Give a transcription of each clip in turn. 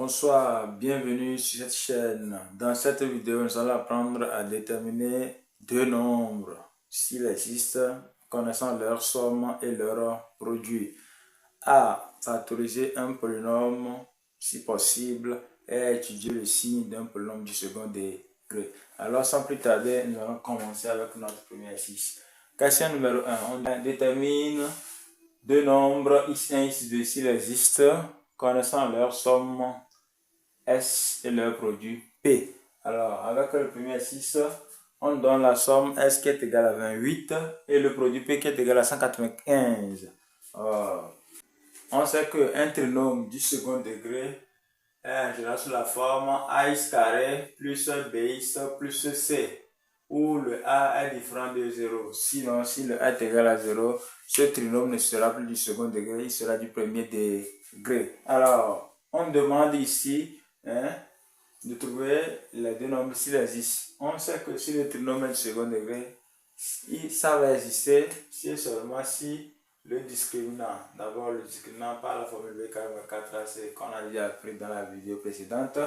Bonsoir, bienvenue sur cette chaîne. Dans cette vidéo, nous allons apprendre à déterminer deux nombres, s'il existe, connaissant leur somme et leur produit. A. Factoriser un polynôme, si possible, et étudier le signe d'un polynôme du second degré. Alors, sans plus tarder, nous allons commencer avec notre premier exercice. Question numéro 1. On détermine deux nombres x1 et x2 s'il existe, connaissant leur somme S et leur produit P. Alors, avec le premier exercice, on donne la somme S qui est égale à 28 et le produit P qui est égal à 195. On sait qu'un trinôme du second degré est en général sous la forme AX carré plus BX plus C, où le A est différent de 0. Sinon, si le A est égal à 0, ce trinôme ne sera plus du second degré, il sera du premier degré. Alors, on demande ici de trouver les deux nombres s'ils existent. On sait que si le trinôme est du second degré, ça va exister si et seulement si le discriminant, d'abord le discriminant par la formule B carré moins 4AC qu'on a déjà appris dans la vidéo précédente.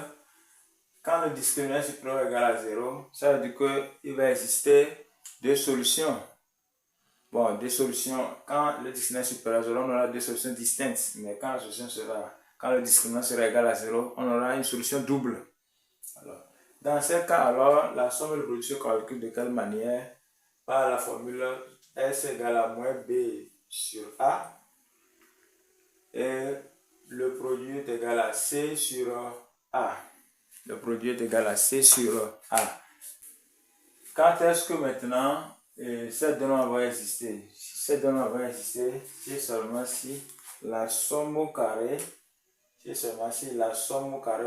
Quand le discriminant est supérieur ou égal à 0, ça veut dire qu'il va exister deux solutions. Bon, deux solutions. Quand le discriminant est supérieur à 0, on aura deux solutions distinctes. Mais quand le discriminant sera égal à 0, on aura une solution double. Alors, dans ce cas, alors, la somme et le produit se calculent de quelle manière? Par la formule S égale à moins B sur A. Et le produit est égal à C sur A. Le produit est égal à C sur A. Quand est-ce que maintenant cette donnée va exister? Cette donnée va exister, c'est seulement si la somme au carré,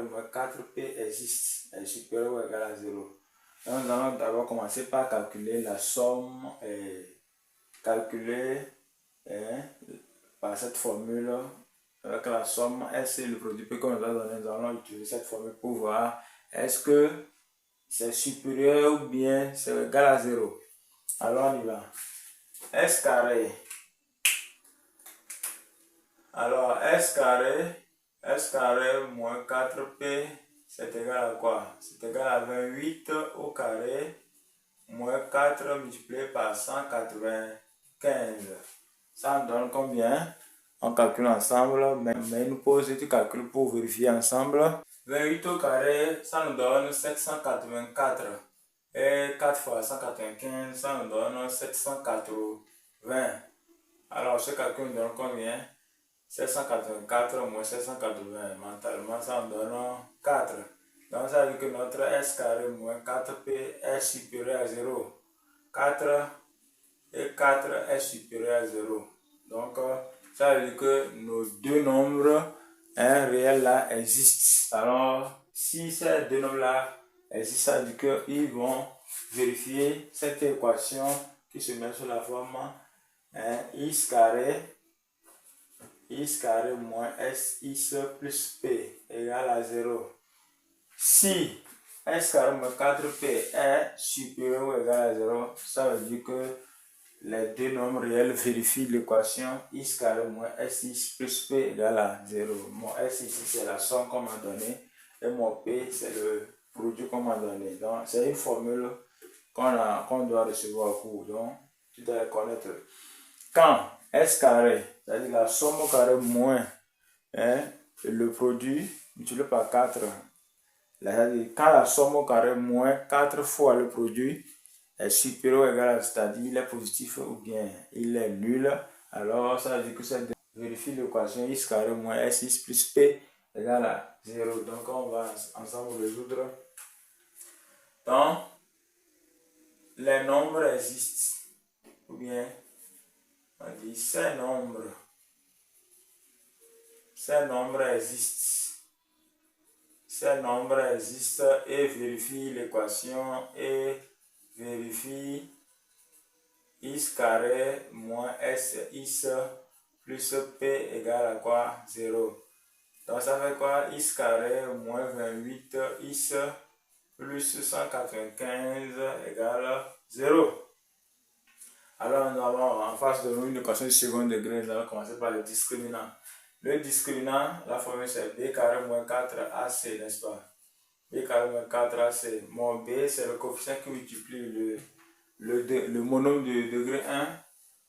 moins 4P existe, est supérieure ou égale à 0. Donc nous allons d'abord commencer par calculer la somme, par cette formule, avec la somme S et le produit P qu'on nous a donné. Nous allons utiliser cette formule pour voir est-ce que c'est supérieur ou bien c'est égal à 0. Alors on y va. S carré. Alors S carré moins 4P, c'est égal à quoi? C'est égal à 28 au carré moins 4 multiplié par 195. Ça nous donne combien? On calcule ensemble, mais il nous pose du calcul pour vérifier ensemble. 28 au carré, ça nous donne 784. Et 4 fois 195, ça nous donne 780. Alors ce calcul nous donne combien? 784 moins 780. Mentalement, ça nous donne 4. Donc ça veut dire que notre S carré moins 4P est supérieur à 0. 4 et 4 est supérieur à 0. Donc ça veut dire que nos deux nombres réels là existent. Alors si ces deux nombres là existent, ça veut dire qu'ils vont vérifier cette équation qui se met sous la forme x carré moins sx plus p égale à 0. Si s carré moins 4p est supérieur ou égal à 0, ça veut dire que les deux nombres réels vérifient l'équation x carré moins sx plus p égale à 0. Mon s ici c'est la somme qu'on m'a donnée et mon p c'est le produit qu'on m'a donné. Donc c'est une formule qu'on doit recevoir au cours. Donc tu dois la connaître. Quand S carré, c'est-à-dire la somme au carré moins le produit multiplié par 4, quand la somme au carré moins 4 fois le produit est supérieur ou égal à, c'est-à-dire il est positif ou bien il est nul, alors ça veut dire que ça vérifie l'équation x carré moins s6 plus p égale à 0. Donc on va ensemble résoudre. Donc les nombres existent, ou bien on dit ces nombres existent et vérifie l'équation et vérifie x carré moins sx plus p égale à quoi? 0. Donc ça fait quoi? X carré moins 28x plus 195 égale 0. Alors nous avons en face de nous une équation du second degré. Nous allons commencer par le discriminant. Le discriminant, la formule c'est b carré moins 4ac, n'est-ce pas? B carré moins 4ac. Mon b, c'est le coefficient qui multiplie le monôme de degré 1.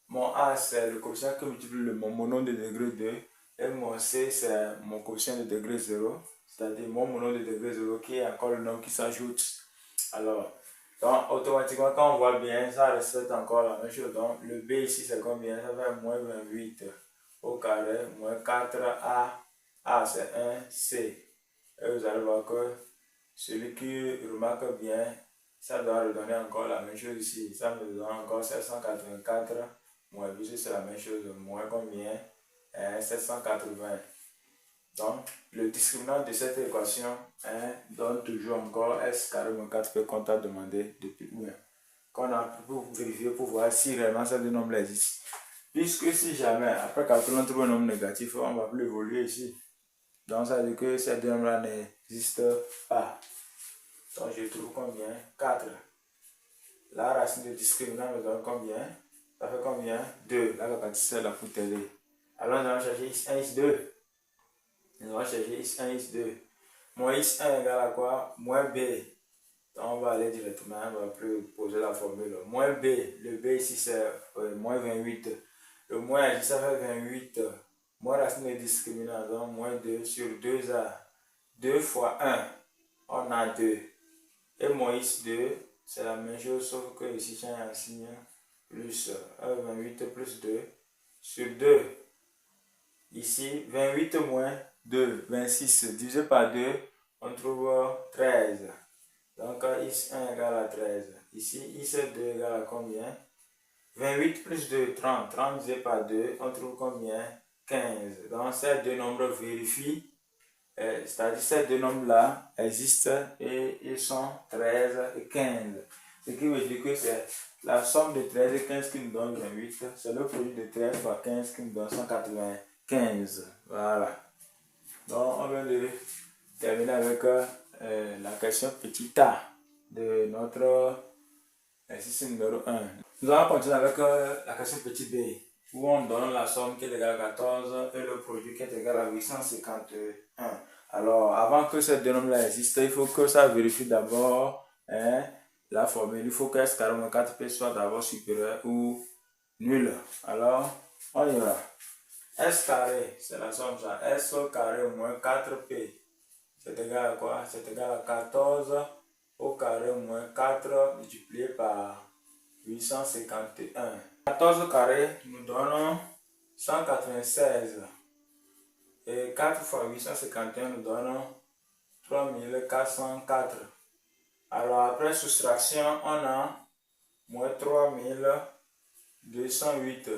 Mon a, c'est le coefficient qui multiplie mon monôme de degré 2. Et mon c, c'est mon coefficient de degré 0. C'est-à-dire mon monôme de degré 0 qui est encore le nombre qui s'ajoute. Alors, donc, automatiquement, quand on voit bien, ça respecte encore la même chose. Donc, le b ici, c'est combien? Ça fait moins 28 au carré, moins 4a. A, c'est 1, c. Et vous allez voir que celui qui remarque bien, ça doit redonner encore la même chose ici. Ça me donne encore 784 moins 8, c'est la même chose. Moins combien? 780. Donc, le discriminant de cette équation donne toujours encore S carré moins 4P qu'on t'a demandé depuis où. Qu'on a pour vérifier pour voir si réellement ces deux nombres existent. Puisque si jamais, après calcul, on trouve un nombre négatif, on ne va plus évoluer ici. Donc, ça veut dire que ces deux nombres-là n'existent pas. Donc, je trouve combien? 4. La racine de discriminant me donne combien? Ça fait combien? 2. Là, la quantité, c'est là pour t'aider. Alors, nous allons chercher X1, X2. Nous allons chercher X1, X2. Moins X1 égale à quoi? Moins B. Donc, on va aller directement, on ne va plus poser la formule. Moins B. Le B ici, c'est moins 28. Le moins ici, ça fait 28. Moins racine de discriminant, donc moins 2 sur 2A. 2 fois 1, on a 2. Et moins X2, c'est la même chose, sauf que ici, j'ai un signe plus 28 plus 2 sur 2. Ici, 28 moins 2, 26 divisé par 2, on trouve 13. Donc, X1 égale à 13. Ici, X2 égale à combien? 28 plus 2, 30. 30 divisé par 2, on trouve combien? 15. Donc, ces deux nombres vérifient. C'est-à-dire ces deux nombres-là existent et ils sont 13 et 15. Ce qui veut dire que c'est la somme de 13 et 15 qui nous donne 28. C'est le produit de 13 fois 15 qui nous donne 195. Voilà. Donc, on vient de terminer avec la question petit a de notre exercice numéro 1. Nous allons continuer avec la question petit b, où on donne la somme qui est égale à 14 et le produit qui est égal à 851. Alors, avant que ces deux nombres-là existent, il faut que ça vérifie d'abord la formule. Il faut que S carré moins 4P soit d'abord supérieur ou nul. Alors, on y va. S carré, c'est la somme ça. S au carré moins 4P, c'est égal à quoi? C'est égal à 14 au carré moins 4 multiplié par 851. 14 au carré nous donne 196. Et 4 fois 851 nous donne 3404. Alors après soustraction, on a moins 3208.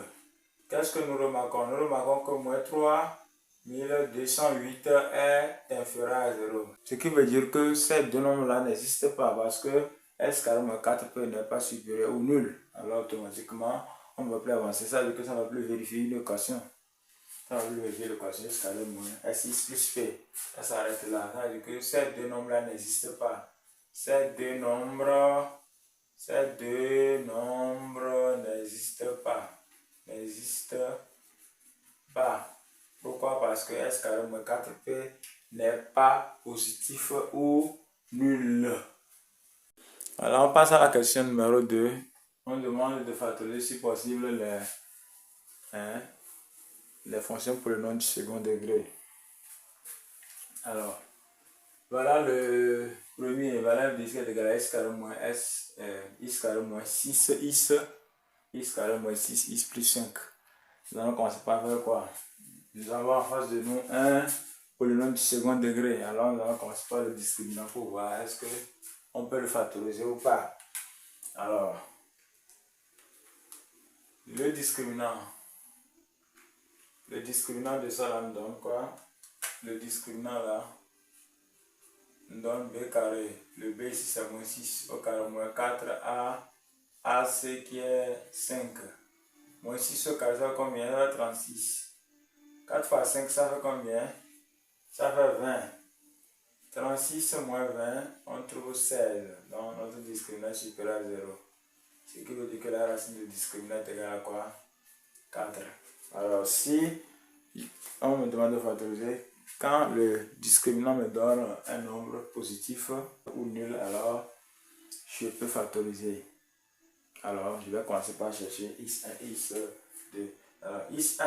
Qu'est-ce que nous remarquons? Nous remarquons que moins 3208 est inférieur à 0. Ce qui veut dire que ces deux nombres-là n'existent pas parce que S carré moins 4P n'est pas supérieur ou nul. Alors automatiquement, on ne va plus avancer. Ça veut dire que ça ne va plus vérifier une équation. Ça va plus vérifier l'équation S carré moins S6 plus P. Ça s'arrête là. Ça veut dire que ces deux nombres-là n'existent pas. Ces deux nombres n'existent pas. Pourquoi? Parce que S carré moins 4P n'est pas positif ou nul. Alors on passe à la question numéro 2. On demande de factoriser si possible les fonctions polynômes du second degré. Alors, voilà le premier valeur de x est égal à s carré moins s, x carré moins 6, x carré moins 6, x plus 5. Nous allons commencer par faire quoi? Nous avons en face de nous un polynôme du second degré. Alors nous allons commencer par le discriminant pour voir est-ce qu'on peut le factoriser ou pas. Alors, le discriminant de ça là nous donne quoi? Le discriminant là nous donne b carré. Le b ici c'est moins 6 au carré moins 4a, ac qui est 5. Moins 6 au carré ça fait combien? Ça fait 36. 4 fois 5 ça fait combien? Ça fait 20. 36 moins 20, on trouve 16. Donc notre discriminant est supérieur à 0. Ce qui veut dire que la racine du discriminant est égale à quoi? 4. Alors si on me demande de factoriser. Quand le discriminant me donne un nombre positif ou nul, alors je peux factoriser. Alors, je vais commencer par chercher x1, x2. Alors, x1,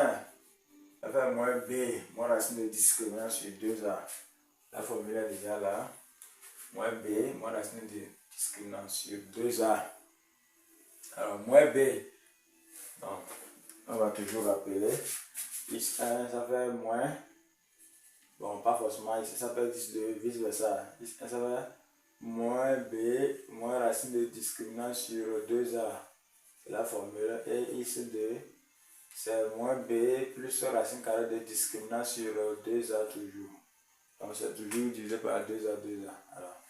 ça fait moins b, moins racine de discriminant sur 2a. La formule est déjà là. Moins b, moins racine de discriminant sur 2a. Alors, moins b, donc, on va toujours rappeler. x1, ça fait moins. Bon, pas forcément ici, ça fait 10 vice versa. x1, ça fait moins b, moins racine de discriminant sur 2a. C'est la formule. Et x2, c'est moins b plus racine carrée de discriminant sur 2a toujours. Donc, c'est toujours divisé par 2a, 2a. Alors,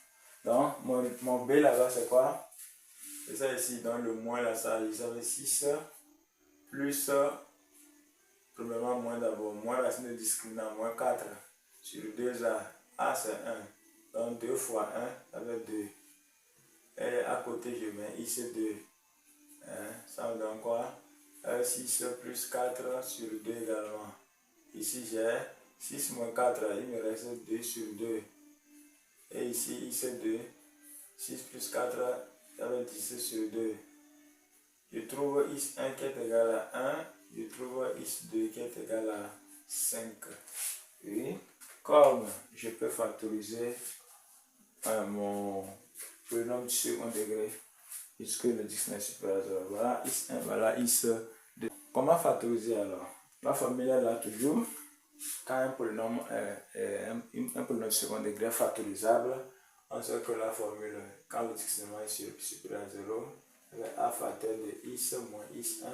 donc, mon b là-bas, c'est quoi? C'est ça ici. Donc, le moins là, ça fait 6 plus, premièrement, moins d'abord, moins racine de discriminant, moins 4 sur 2a. A, c'est 1. Donc, 2 fois 1, ça fait 2. Et à côté, je mets x2. Ça me donne quoi? 6 plus 4 sur 2 également. Ici, j'ai 6 moins 4, il me reste 2 sur 2. Et ici, x2, 6 plus 4, ça fait 10 sur 2. Je trouve x1 qui est égal à 1, je trouve x2 qui est égal à 5. Et comme je peux factoriser mon polynôme du second degré, puisque le dictionnaire est supérieur à 0. Voilà x1, voilà x2. Comment factoriser alors? La formule est là toujours. Quand un polynôme du second degré est factorisable, on sait que la formule, quand le dictionnaire est supérieur à 0, c'est a facteur de x moins x1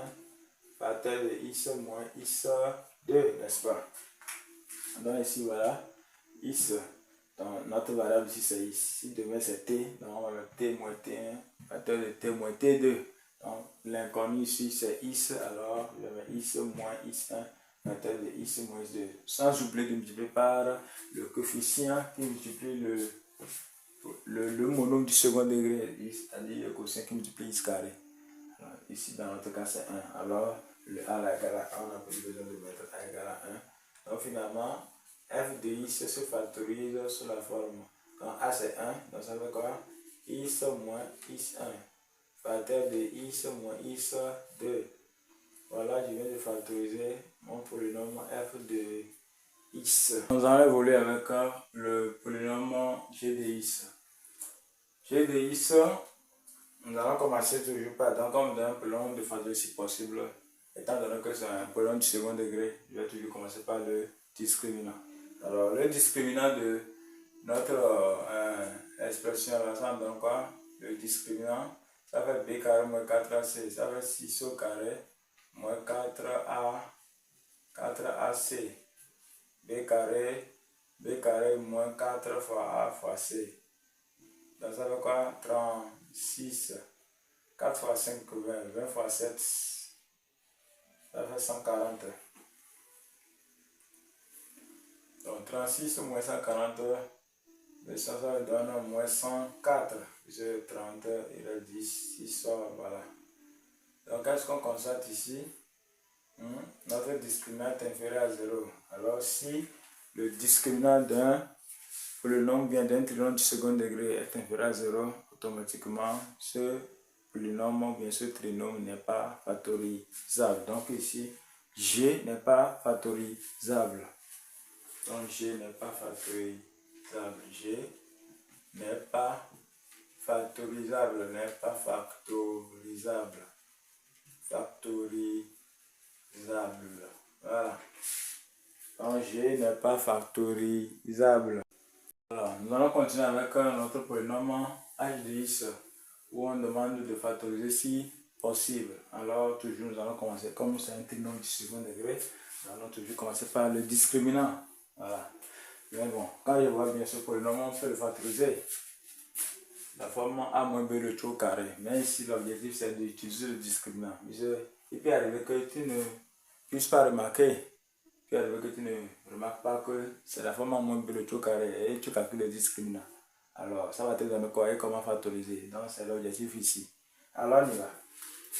facteur de x moins x2, n'est-ce pas? Donc ici, voilà, x. Donc, notre variable ici, c'est x. Si demain c'est t, donc on va mettre t moins t1, facteur de t moins t2. Donc, l'inconnu ici, c'est x. Alors, je vais mettre x moins x1, facteur de x moins x2. Sans oublier de multiplier par le coefficient qui multiplie le monôme du second degré, c'est-à-dire le quotient qui multiplie x carré. Alors, ici, dans notre cas, c'est 1. Alors, le a égale à 1, on n'a pas besoin de mettre a égale à 1. Donc, finalement, f de x se factorise sous la forme. Quand a c'est 1, donc ça veut quoi? X moins x1, facteur de x moins x2. Voilà, je viens de factoriser mon polynôme f de x. Nous allons évoluer avec le polynôme g de x. G de x, nous allons commencer toujours par, donc on me donne un polynôme de facteur si possible. Étant donné que c'est un polynôme du second degré, je vais toujours commencer par le discriminant. Alors, le discriminant de notre expression là, ça me donne quoi? Le discriminant, ça fait b carré moins 4ac, ça fait 6 au carré moins 4ac. b carré moins 4 fois a fois c. Donc ça fait quoi? 36. 4 fois 5, 20. 20 fois 7, ça fait 140. Donc 36 moins 140, ça donne moins 104. Puisque 30, il a 10, 6 sort, voilà. Donc qu'est-ce qu'on constate ici? Notre discriminant est inférieur à 0. Alors si le discriminant d'un polynôme vient d'un trinôme du second degré est inférieur à 0, automatiquement ce polynôme ou bien ce trinôme n'est pas factorisable. Donc ici, G n'est pas factorisable. Donc G n'est pas factorisable. G n'est pas factorisable, n'est pas factorisable. Factorisable. Voilà. Donc G n'est pas factorisable. Alors, nous allons continuer avec notre polynôme h de x où on demande de factoriser si possible. Alors, toujours, nous allons commencer, comme c'est un trinôme du second degré, nous allons toujours commencer par le discriminant. Voilà. Mais bon, quand je vois bien ce polynôme, on peut le factoriser. La forme a moins b le tout carré. Mais ici, l'objectif, c'est d'utiliser le discriminant. Il peut arriver que tu ne puisses pas remarquer. Il peut arriver que tu ne remarques pas que c'est la forme a moins b le tout carré et tu calcules le discriminant. Alors, ça va te donner quoi et comment factoriser. Donc, c'est l'objectif ici. Alors, on y va.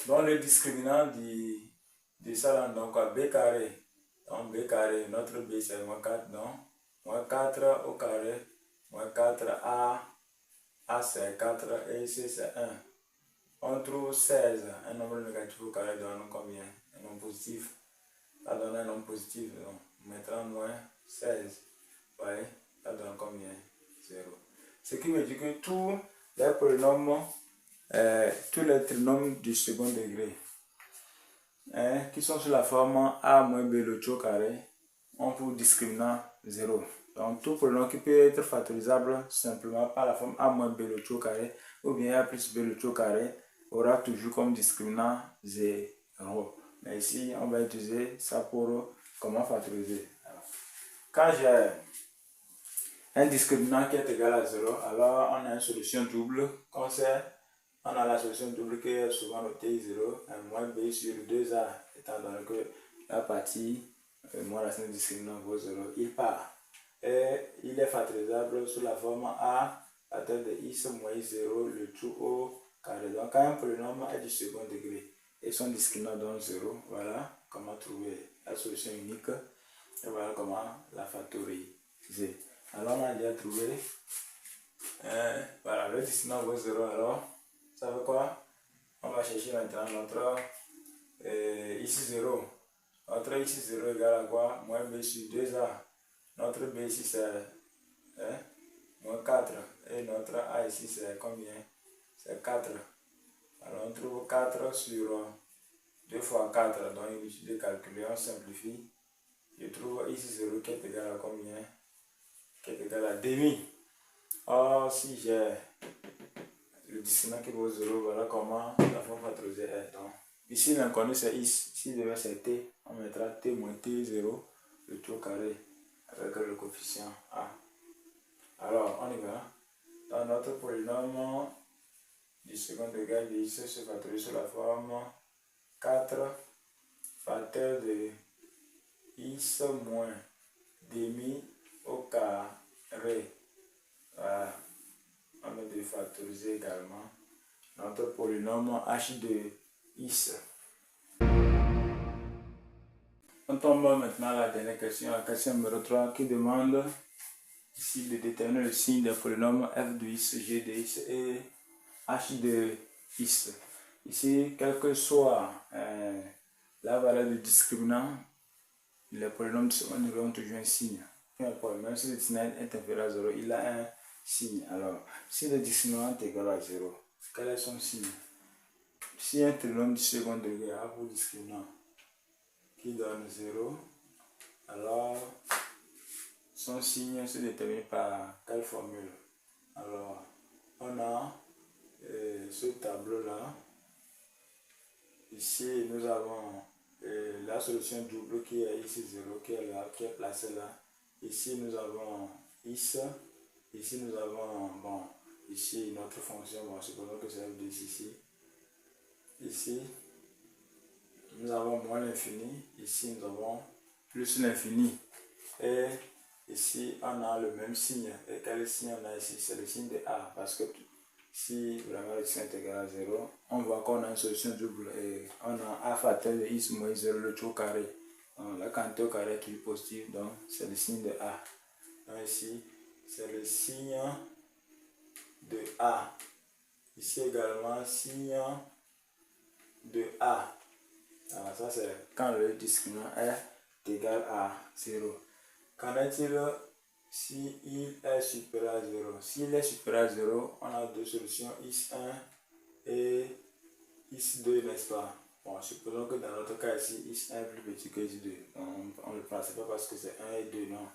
Donc, le discriminant de ça, donc b carré Donc b carré, notre b c'est moins 4, donc moins 4 au carré, moins 4a, a c'est 4 et ici c'est 1. On trouve 16, un nombre négatif au carré donne combien? Un nombre positif. Ça donne un nombre positif, donc maintenant moins 16. Ouais, ça donne combien? 0. Ce qui veut dire que tous les polynômes, tous les trinômes du second degré, qui sont sous la forme a moins b le tout au carré, ont pour discriminant 0. Donc tout polynôme qui peut être factorisable simplement par la forme a moins b le tout au carré ou bien a plus b le tout au carré aura toujours comme discriminant 0. Mais ici, on va utiliser ça pour comment factoriser. Alors, quand j'ai un discriminant qui est égal à 0, alors on a une solution double. Comme c'est, on a la solution double qui est souvent notée 0, moins b sur 2a, étant donné que la partie moins la racine discriminant vaut 0, il part. Et il est factorisable sous la forme a à tête de x moins 0, le tout au carré. Donc quand un polynôme est du second degré et son discriminant donne 0, voilà comment trouver la solution unique et voilà comment la factoriser. Alors on a déjà trouvé, voilà, le discriminant vaut 0, alors ça veut quoi? On va chercher maintenant notre x0. Notre x0 égale à quoi? Moins b sur 2a. Notre b ici c'est moins 4. Et notre a ici c'est combien? C'est 4. Alors on trouve 4 sur 2 fois 4. Donc il suffit de calculer, on simplifie. Je trouve x0 qui est égal à combien? Qui est égal à demi. Or si j'ai le discriminant qui vaut 0, voilà comment la forme factorisée est. Donc, ici l'inconnu c'est x, ici devait c'est t, on mettra t moins t0, le tout au carré, avec le coefficient a. Alors, on y va. Dans notre polynôme du second degré de x se factorise sous la forme 4 facteur de x moins demi au carré. Voilà. On a de factoriser également notre polynôme h de x. On tombe maintenant à la dernière question, la question numéro 3 qui demande ici de déterminer le signe des polynômes f de x, g de x et h de x. Ici, quelle que soit la valeur du discriminant, les polynômes ont toujours un signe. Même si le discriminant est inférieur à 0, il a un signe. Alors, si le discriminant est égal à 0, quel est son signe? Si un trinôme du second degré a pour discriminant qui donne 0, alors son signe se détermine par quelle formule? Alors, on a ce tableau-là. Ici, nous avons la solution double qui est ici 0, qui est là, qui est placée là. Ici, nous avons x. Ici, nous avons, bon, ici, notre fonction, bon, supposons que c'est f de x ici. Ici, nous avons moins l'infini. Ici, nous avons plus l'infini. Et ici, on a le même signe. Et quel signe on a ici? C'est le signe de A. Parce que si vraiment le signe est égal à 0, on voit qu'on a une solution double. Et on a A facteur de x moins 0, le tout au carré. Donc, la quantité au carré est toujours positive. Donc, c'est le signe de A. Donc, ici, c'est le signe de A. Ici également, signe de A. Alors, ça, c'est quand le discriminant est égal à 0. Qu'en est-il si il est supérieur à 0? S'il est supérieur à 0, on a deux solutions, x1 et x2, n'est-ce pas? Bon, supposons que dans notre cas ici, x1 est plus petit que x2. On ne le prend, c'est pas parce que c'est 1 et 2, non.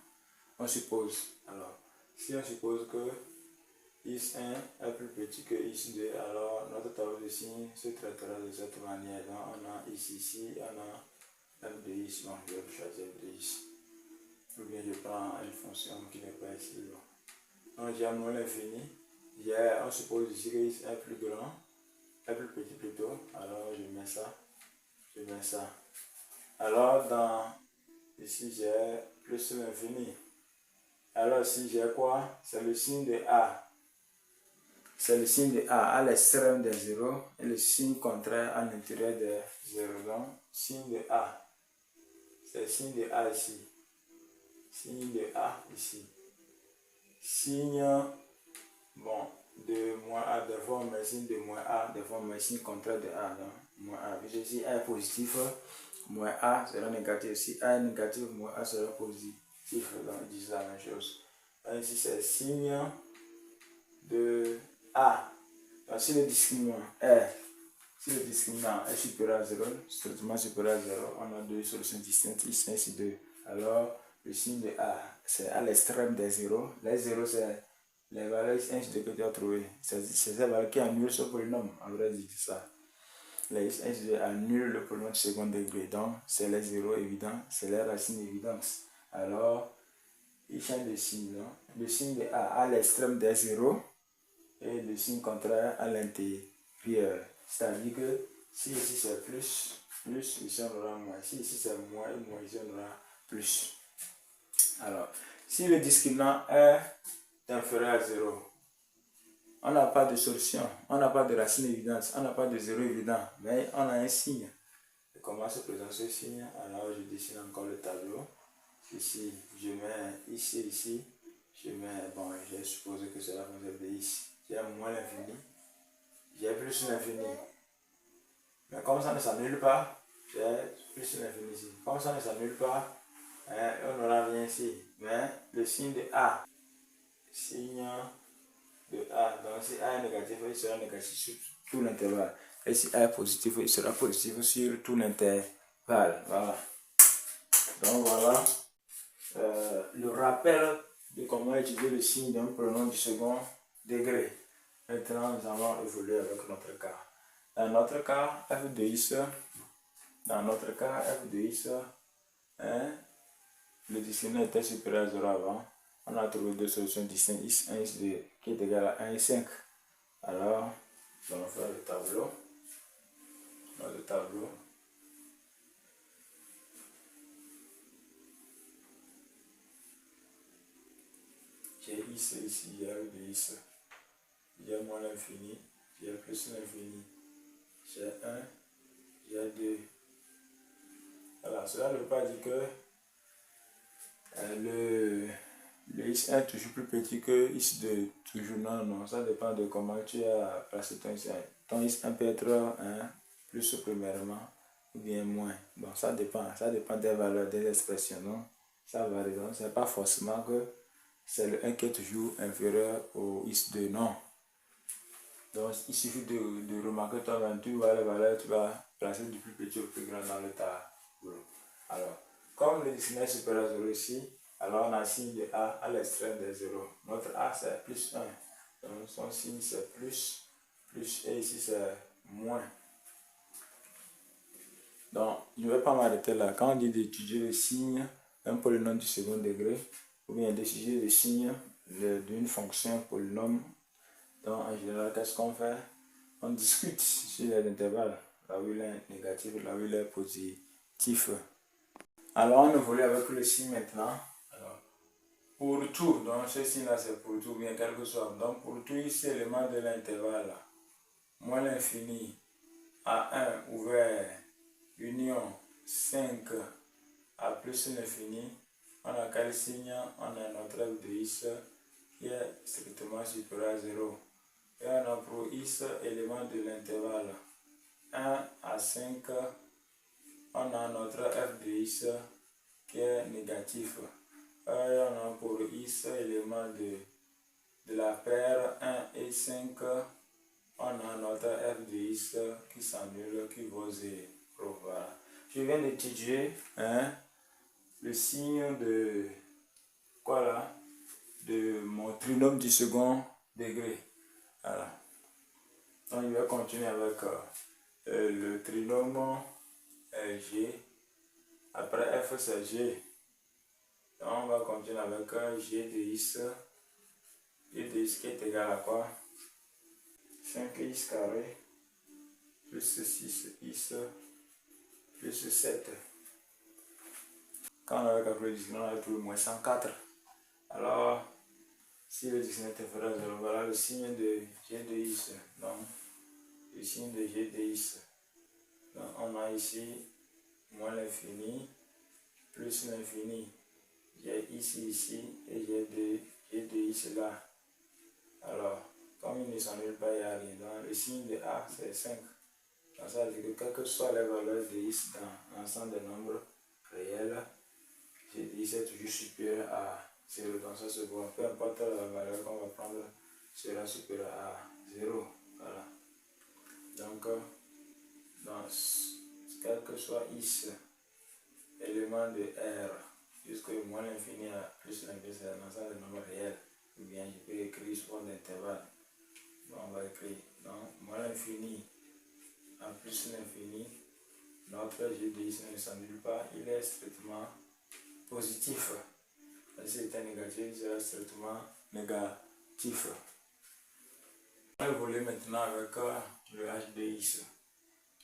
On suppose. Alors, si on suppose que x1 est plus petit que x2, alors notre tableau de signes se traitera de cette manière. Donc, on a x ici, on a f de x. Bon, je vais choisir f de x. Ou bien je prends une fonction qui n'est pas ici. Bon. Donc, j'ai moins l'infini. On suppose ici que x est plus grand, est plus petit plutôt. Alors, je mets ça. Je mets ça. Alors, ici, j'ai plus l'infini. Alors, ici, j'ai quoi? C'est le signe de A. C'est le signe de A à l'extrême des 0 et le signe contraire à l'intérieur des 0. Donc, signe de A. c'est signe de A ici. Signe de A ici. Signe, bon, de moins A, des fois on met signe de moins A, des fois on met signe contraire de A. Donc, moins A. Si A est positif, moins A sera négatif. Si A est négatif, moins A sera positif. Donc, ils disent la même chose. Donc, ici, c'est signe de A. Donc, si le discriminant est supérieur à 0, strictement supérieur à 0, on a deux solutions distinctes, X1 et X2. Alors, le signe de A, c'est à l'extrême des 0. Les 0, c'est les valeurs X1 et X2 que tu as trouvées. C'est ces valeurs qui annulent ce polynôme, en vrai, dit ça. Les X1 et X2 annulent le polynôme de second degré. Donc, c'est les 0 évidents, c'est les racines évidentes. Alors, il change de signe. Non? Le signe de A à l'extrême des 0 et le signe contraire à l'intérieur. C'est-à-dire que si ici c'est plus, ici on aura moins. Si ici c'est moins, ici on aura plus. Alors, si le discriminant est inférieur à 0, on n'a pas de solution, on n'a pas de racine évidente, on n'a pas de 0 évident, mais on a un signe. Et comment se présente ce signe? Alors, je dessine encore le tableau. Ici, je mets ici, je mets, bon, j'ai supposé que c'est la fonction de x. J'ai moins l'infini, j'ai plus l'infini. Mais comme ça ne s'annule pas, j'ai plus l'infini ici. Comme ça ne s'annule pas, on n'aura rien ici. Mais le signe de A, signe de A, donc si A est négatif, il sera négatif sur tout l'intervalle. Et si A est positif, il sera positif sur tout l'intervalle. Voilà. Donc voilà le rappel de comment étudier le signe d'un pronom du second degré. Maintenant, nous allons évoluer avec notre cas. Dans notre cas, f de x, hein, le discriminant était supérieur à 0 avant. On a trouvé deux solutions distinctes, x1, x2, qui est égal à 1 et 5. Alors, nous allons faire le tableau. J'ai x ici, j'ai f de x. J'ai moins l'infini, j'ai plus l'infini. J'ai 1, j'ai 2. Voilà, cela ne veut pas dire que le x1 est toujours plus petit que x2. Toujours non, ça dépend de comment tu as placé ton x1. Ton x1 peut être plus premièrement ou bien moins. Bon, ça dépend des valeurs, des expressions, non? Ça varie, donc c'est pas forcément que c'est le 1 qui est toujours inférieur au x2, non. Donc, il suffit de remarquer toi-même, tu vois les valeurs, tu vas placer du plus petit au plus grand dans le tableau. Alors, comme le discriminant est supérieur à 0 ici, alors on a signe de A à l'extrême des 0. Notre A c'est plus 1. Donc, son signe c'est plus, et ici c'est moins. Donc, je ne vais pas m'arrêter là. Quand on dit d'étudier le signe d'un polynôme du second degré, ou bien d'étudier le signe d'une fonction polynôme, donc en général, qu'est-ce qu'on fait? On discute sur les intervalles, là où il est négatif, là où il est positif. Alors, on évolue avec le signe maintenant. Alors, pour tout, donc ce signe-là c'est pour tout, bien quel que soit. Donc, pour tout ici, élément de l'intervalle, moins l'infini à 1 ouvert, union 5 à plus l'infini, on a quel signe? On a notre f de x qui est strictement supérieur à 0. Et on a pour x élément de l'intervalle 1 à 5, on a notre f de x qui est négatif. Et on a pour x élément de la paire 1 et 5, on a notre f de x qui s'annule, qui vaut 0. Voilà. Je viens d'étudier le signe de quoi là? De mon trinôme du second degré. Voilà. Donc, je vais continuer avec le trinôme G. Après F, c'est G. Donc, on va continuer avec G de X. G de X qui est égal à quoi? 5x carré plus 6x plus 7. Quand on avait calculé le discriminant, on a trouvé moins 104. Alors, si le discriminant est inférieur à 0, voilà le signe de G de X. Donc, le signe de G de X. Donc, on a ici moins l'infini, plus l'infini. J'ai ici et j'ai 2 ici là. Alors, comme il ne s'annule pas, il y a rien. Donc, le signe de A, c'est 5. Donc, ça veut dire que quelles que soient les valeurs de x dans l'ensemble des nombres réels, j'ai dit c'est toujours supérieur à 0. Donc, ça se voit. Peu importe la valeur qu'on va prendre, sera supérieur à 0. Voilà. Donc, quel que soit x, élément de R, jusqu'à moins l'infini à plus l'infini, c'est l'ensemble des nombres réels. Ou bien je peux écrire sous forme d'intervalle. Donc, on va écrire. Donc, moins l'infini à plus l'infini, notre g de x ne s'annule pas, il est strictement positif. Si c'est négatif, il sera strictement négatif. On va évoluer maintenant avec le h de x.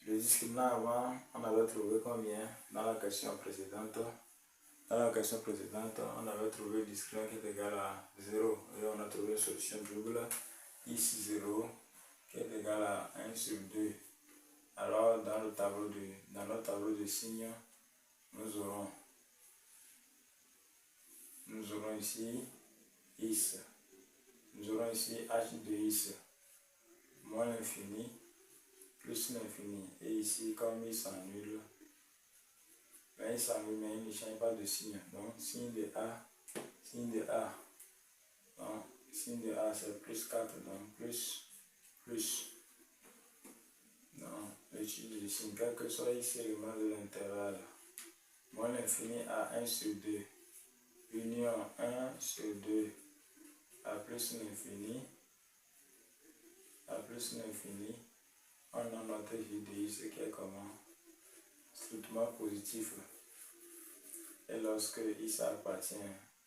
Le discriminant avant, on avait trouvé combien dans la question précédente? Dans la question précédente, on avait trouvé le discriminant qui est égal à 0. Et on a trouvé une solution double x0 qui est égal à 1 sur 2. Alors, dans notre tableau de signes, nous aurons ici x. Nous aurons ici h de x moins l'infini plus l'infini. Et ici, comme il s'annule, mais il ne change pas de signe. Donc, signe de A. Donc, signe de A, c'est plus 4. Donc, plus. Donc, l'étude du signe, quel que soit ici l'élément de l'intervalle, moins l'infini à 1 sur 2. Union 1 sur 2 à plus l'infini. On a notre g de x qui est comment? Strictement positif. Et lorsque x appartient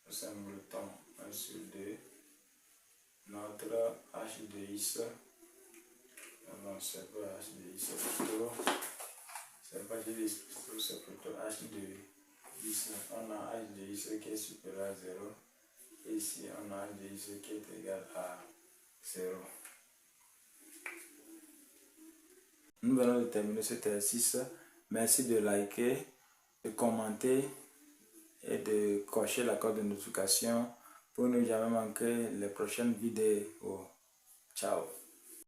au singleton 1 sur 2, notre h de x, non, c'est pas h de x, c'est pas g de x, c'est plutôt h de x. On a h de x qui est supérieur à 0. Et ici, on a h de x qui est égal à 0. Nous allons déterminer cet exercice. Merci de liker, de commenter et de cocher la cloche de notification pour ne jamais manquer les prochaines vidéos. Ciao.